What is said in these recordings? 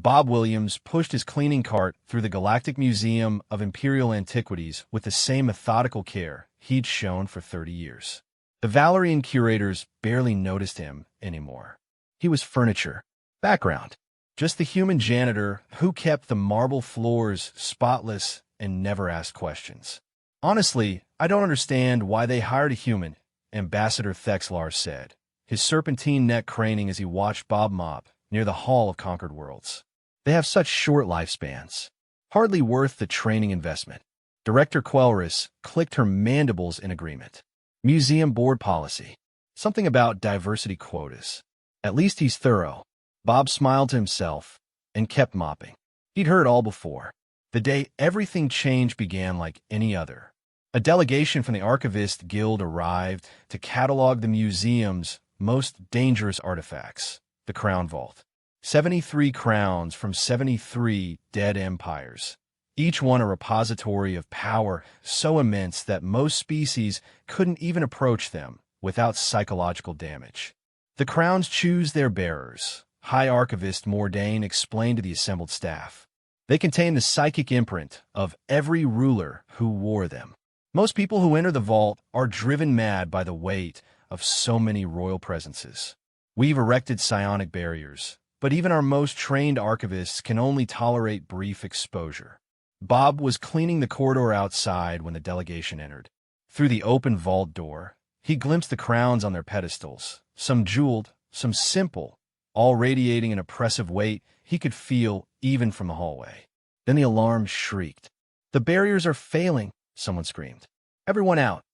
Bob Williams pushed his cleaning cart through the Galactic Museum of Imperial Antiquities with the same methodical care he'd shown for 30 years. The Valerian curators barely noticed him anymore. He was furniture, background, just the human janitor who kept the marble floors spotless and never asked questions. "Honestly, I don't understand why they hired a human," Ambassador Thexlar said, his serpentine neck craning as he watched Bob mop near the Hall of Conquered Worlds. "They have such short lifespans. Hardly worth the training investment." Director Quelris clicked her mandibles in agreement. Museum board policy. Something about diversity quotas. At least he's thorough. Bob smiled to himself and kept mopping. He'd heard all before. The day everything changed began like any other. A delegation from the Archivist Guild arrived to catalog the museum's most dangerous artifacts, the Crown Vault. 73 crowns from 73 dead empires, each one a repository of power so immense that most species couldn't even approach them without psychological damage. The crowns choose their bearers, High Archivist Mordain explained to the assembled staff. They contain the psychic imprint of every ruler who wore them. Most people who enter the vault are driven mad by the weight of so many royal presences. We've erected psionic barriers, but even our most trained archivists can only tolerate brief exposure. Bob was cleaning the corridor outside when the delegation entered. Through the open vault door, he glimpsed the crowns on their pedestals, some jeweled, some simple, all radiating an oppressive weight he could feel even from the hallway. Then the alarm shrieked. "The barriers are failing," someone screamed. "Everyone out."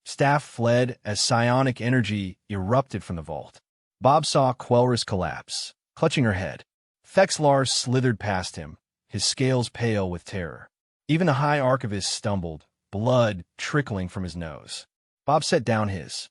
Staff fled as psionic energy erupted from the vault. Bob saw Quelris collapse, clutching her head. Thexlar slithered past him, his scales pale with terror. Even the High Archivist stumbled, blood trickling from his nose. Bob set down his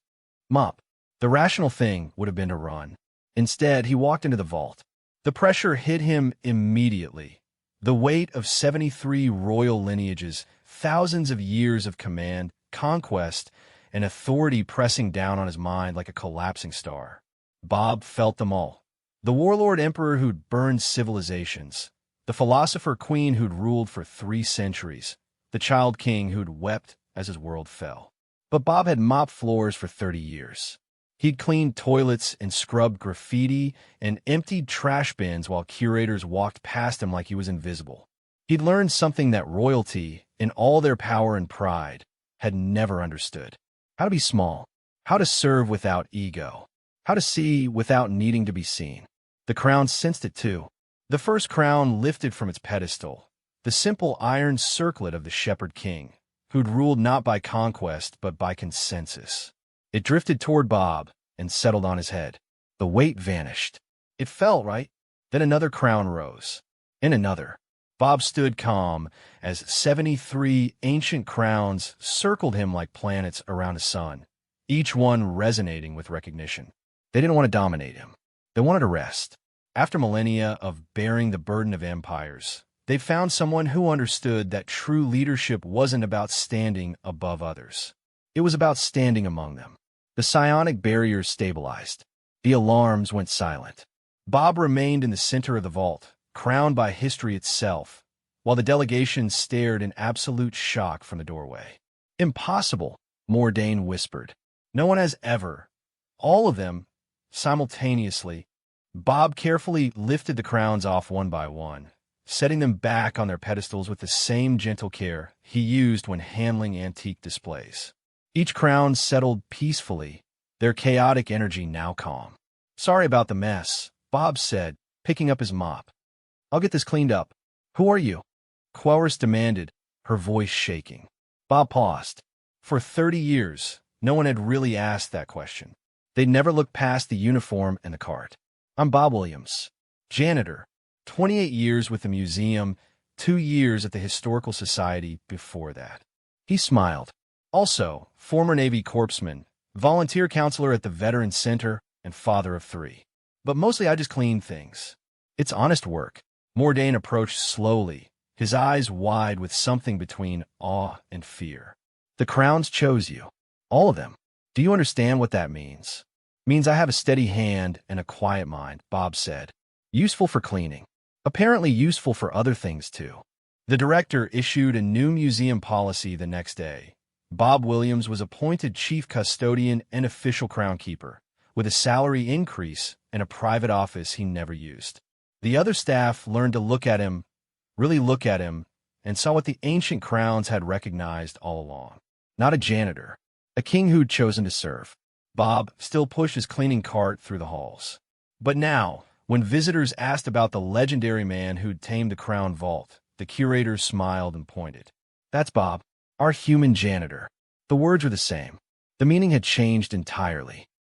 mop. The rational thing would have been to run. Instead, he walked into the vault. The pressure hit him immediately. The weight of 73 royal lineages, thousands of years of command, conquest, and authority pressing down on his mind like a collapsing star. Bob felt them all. The warlord emperor who'd burned civilizations, the philosopher queen who'd ruled for 3 centuries, the child king who'd wept as his world fell. But Bob had mopped floors for 30 years. He'd cleaned toilets and scrubbed graffiti and emptied trash bins while curators walked past him like he was invisible. He'd learned something that royalty, in all their power and pride, had never understood. How to be small, how to serve without ego, how to see without needing to be seen. The crown sensed it too. The first crown lifted from its pedestal, the simple iron circlet of the Shepherd King, who'd ruled not by conquest but by consensus. It drifted toward Bob and settled on his head. The weight vanished. It felt right. Then another crown rose. And another. Bob stood calm as 73 ancient crowns circled him like planets around a sun, each one resonating with recognition. They didn't want to dominate him. They wanted to rest. After millennia of bearing the burden of empires, they found someone who understood that true leadership wasn't about standing above others. It was about standing among them. The psionic barriers stabilized. The alarms went silent. Bob remained in the center of the vault, crowned by history itself, while the delegation stared in absolute shock from the doorway. "Impossible," Mordain whispered. "No one has ever." All of them, simultaneously. Bob carefully lifted the crowns off one by one, setting them back on their pedestals with the same gentle care he used when handling antique displays. Each crown settled peacefully, their chaotic energy now calm. "Sorry about the mess," Bob said, picking up his mop. "I'll get this cleaned up." "Who are you?" Quelris demanded, her voice shaking. Bob paused. For 30 years, no one had really asked that question. They'd never looked past the uniform and the cart. "I'm Bob Williams, janitor. 28 years with the museum, 2 years at the Historical Society before that." He smiled. "Also, former Navy corpsman, volunteer counselor at the Veterans Center, and father of 3. But mostly I just clean things. It's honest work." Mordain approached slowly, his eyes wide with something between awe and fear. "The crowns chose you. All of them. Do you understand what that means?" "Means I have a steady hand and a quiet mind," Bob said. "Useful for cleaning. apparently useful for other things too. The director issued a new museum policy the next day. Bob Williams was appointed chief custodian and official crown keeper, with a salary increase and a private office he never used. The other staff learned to really look at him, and saw what the ancient crowns had recognized all along. Not a janitor, a king who'd chosen to serve. Bob still pushed his cleaning cart through the halls. But now, when visitors asked about the legendary man who'd tamed the crown vault, the curators smiled and pointed. That's Bob, our human janitor. The words were the same. The meaning had changed entirely.